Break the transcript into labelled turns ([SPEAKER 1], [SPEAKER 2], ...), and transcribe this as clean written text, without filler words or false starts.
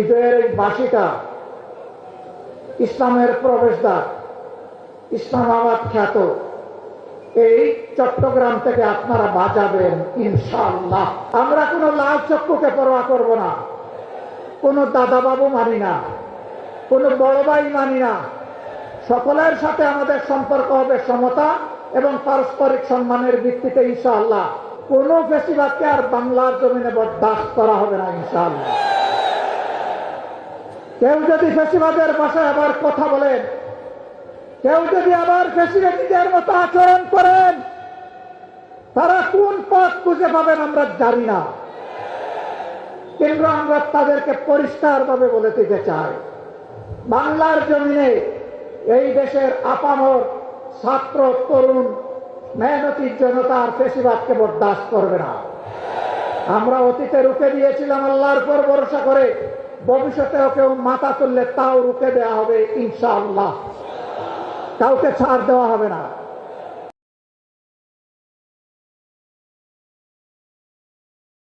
[SPEAKER 1] বিজয়ের এই বাঁশিটা ইসলামের প্রবেশদ্বার, ইসলামাবাদ খ্যাত এই চট্টগ্রাম থেকে আপনারা বাজাবেন ইনশাআল্লাহ। আমরা কোনো লাল চক্ষুকে পরোয়া করব না, কোনো দাদা বাবু মানি না, কোনো বড় ভাই মানি না। সকলের সাথে আমাদের সম্পর্ক হবে সমতা এবং পারস্পরিক সম্মানের ভিত্তিতে ইনশাআল্লাহ। কোনো ফেসিবাদকে আর বাংলার জমিনে বরদাস্ত করা হবে না ইনশাআল্লাহ। কেউ যদি ফেসিবাদের ভাষায় আবার কথা বলেন, কেউ যদি আবার ফেসিবাদীদের মতো আচরণ করেন, তারা কোন পথ খুঁজে পাবেন আমরা জানি না, কিন্তু আমরা তাদেরকে পরিষ্কারভাবে বলে দিতে চাই, বাংলার জমিনে এই দেশের আপামর ছাত্র তরুণ মেহনতি জনতার ফেসিবাদকে বরদাস্ত করবে না। আমরা অতীতে রুখে দিয়েছিলাম আল্লাহর উপর ভরসা করে, ভবিষ্যতেও কেউ মাথা তুললে তাও রুখে দেওয়া হবে ইনশাআল্লাহ, কাউকে ছাড় দেওয়া হবে না।